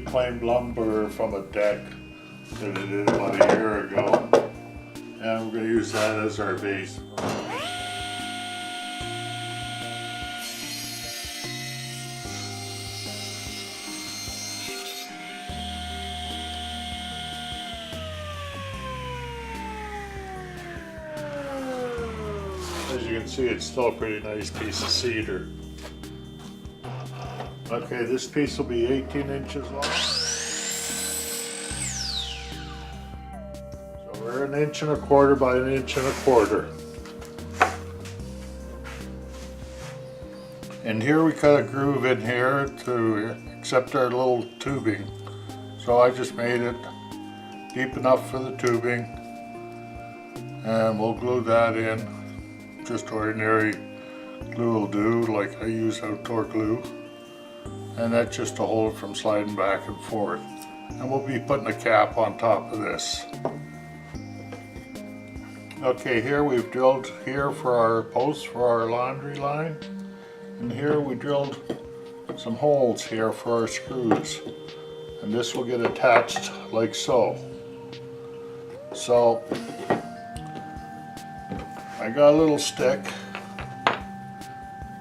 reclaimed lumber from a deck that I did about a year ago, and we're going to use that as our base. As you can see, it's still a pretty nice piece of cedar. Okay, this piece will be 18 inches long. So we're 1.25 inches by 1.25 inches. And here we cut a groove in here to accept our little tubing. So I just made it deep enough for the tubing, and we'll glue that in. Just ordinary glue will do, like I use outdoor glue. And that's just to hold it from sliding back and forth. And we'll be putting a cap on top of this. Okay, here we've drilled here for our posts for our laundry line. And here we drilled some holes here for our screws. And this will get attached like so. So, I got a little stick.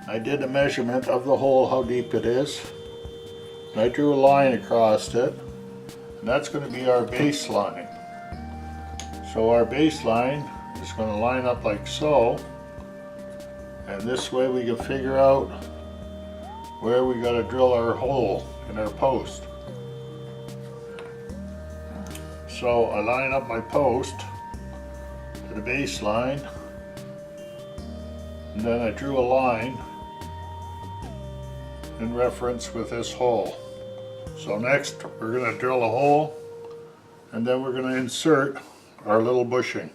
I did a measurement of the hole, how deep it is. And I drew a line across it. And that's going to be our baseline. So our baseline is going to line up like so. And this way we can figure out where we got to drill our hole in our post. So I line up my post to the baseline. And then I drew a line in reference with this hole. So next we're going to drill a hole, and then we're going to insert our little bushing.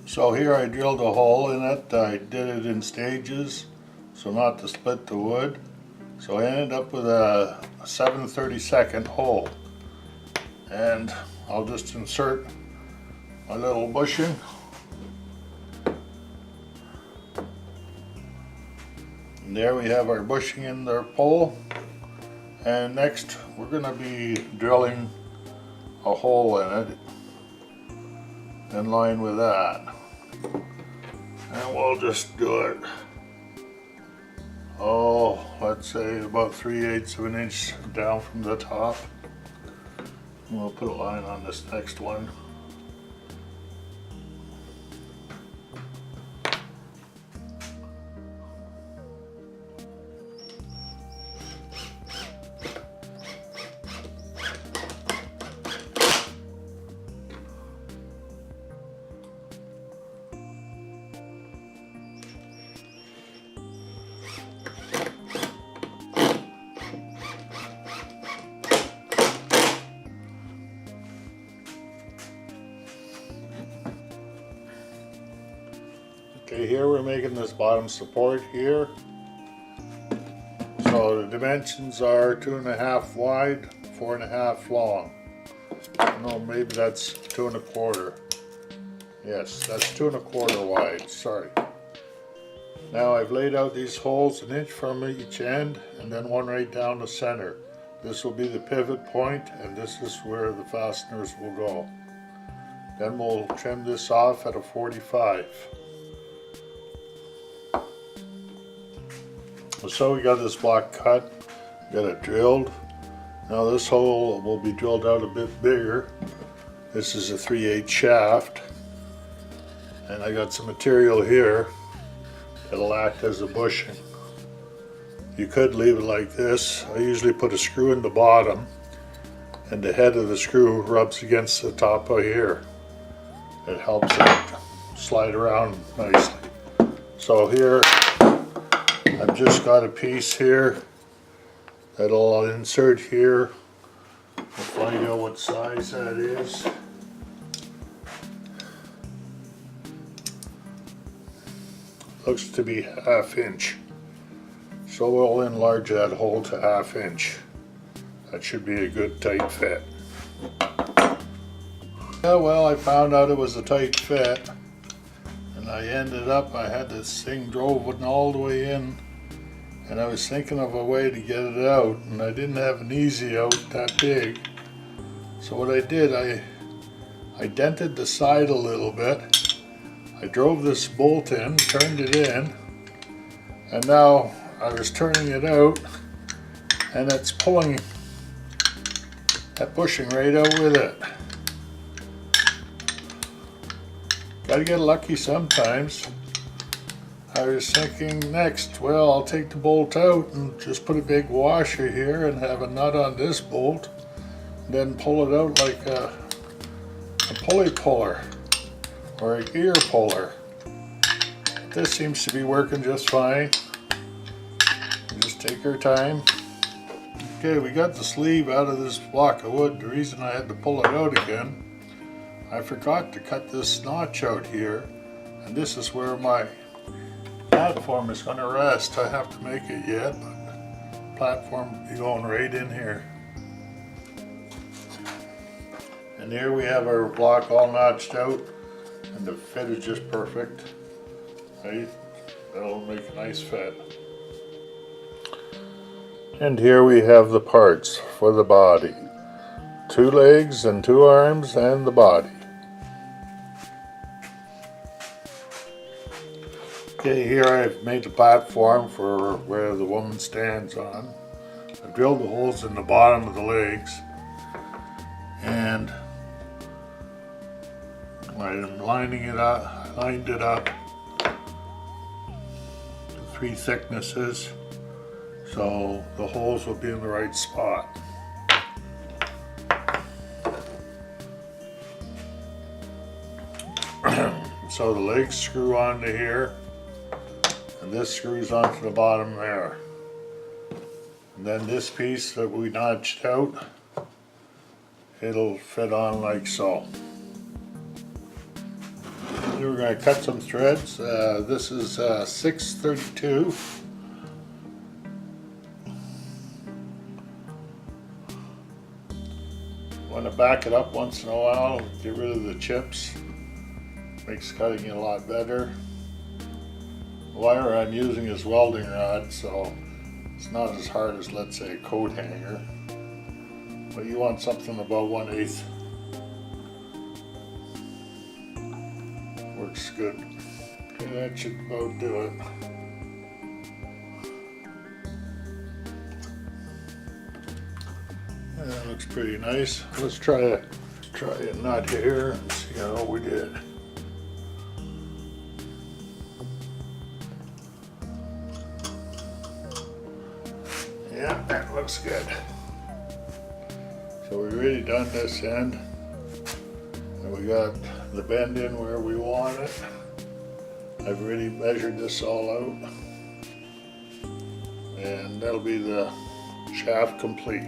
So here I drilled a hole in it. I did it in stages so not to split the wood. So I ended up with a 7/32 hole. And I'll just insert my little bushing. And there we have our bushing in our pole. And next we're going to be drilling a hole in it in line with that. And we'll just do it, let's say about 3/8 of an inch down from the top. We'll put a line on this next one. Okay, here we're making this bottom support here. So the dimensions are 2.5 wide, 4.5 long. No, maybe that's 2.25. Yes, that's 2.25 wide, sorry. Now I've laid out these holes 1 inch from each end, and then one right down the center. This will be the pivot point, and this is where the fasteners will go. Then we'll trim this off at a 45. So we got this block cut, got it drilled. Now this hole will be drilled out a bit bigger. This is a 3/8 shaft, and I got some material here that'll act as a bushing. You could leave it like this. I usually put a screw in the bottom, and the head of the screw rubs against the top of here. It helps it slide around nicely. So here I've just got a piece here that I'll insert here. We'll find out what size that is. Looks to be 1/2 inch. So we'll enlarge that hole to 1/2 inch. That should be a good tight fit. Yeah, well, I found out it was a tight fit. And And I ended up, I had this thing drove all the way in, and I was thinking of a way to get it out, and I didn't have an easy out that big. So what I did, I dented the side a little bit. I drove this bolt in, turned it in, and now I was turning it out, and it's pulling that bushing right out with it. Gotta get lucky sometimes. I was thinking next, well, I'll take the bolt out and just put a big washer here and have a nut on this bolt, and then pull it out like a pulley puller or a gear puller. This seems to be working just fine. Just take our time. Okay, we got the sleeve out of this block of wood. The reason I had to pull it out again, I forgot to cut this notch out here, and this is where my platform is going to rest. I have to make it yet, but platform will be going right in here. And here we have our block all notched out, and the fit is just perfect. Right? That'll make a nice fit. And here we have the parts for the body. 2 legs and 2 arms and the body. Okay, here I've made the platform for where the woman stands on. I drilled the holes in the bottom of the legs, and I'm lining it up. I lined it up to 3 thicknesses, so the holes will be in the right spot. So the legs screw onto here, and this screws onto the bottom there. And then this piece that we notched out, it'll fit on like so. We're going to cut some threads. This is 632. Want to back it up once in a while, get rid of the chips. Makes cutting a lot better. The wire I'm using is welding rod, so it's not as hard as, let's say, a coat hanger. But you want something about 1/8. Works good. Okay, that should about do it. And that looks pretty nice. Let's try a nut here and see how we did. Yeah, that looks good. So we've already done this end, and we got the bend in where we want it. I've already measured this all out, and that'll be the shaft complete.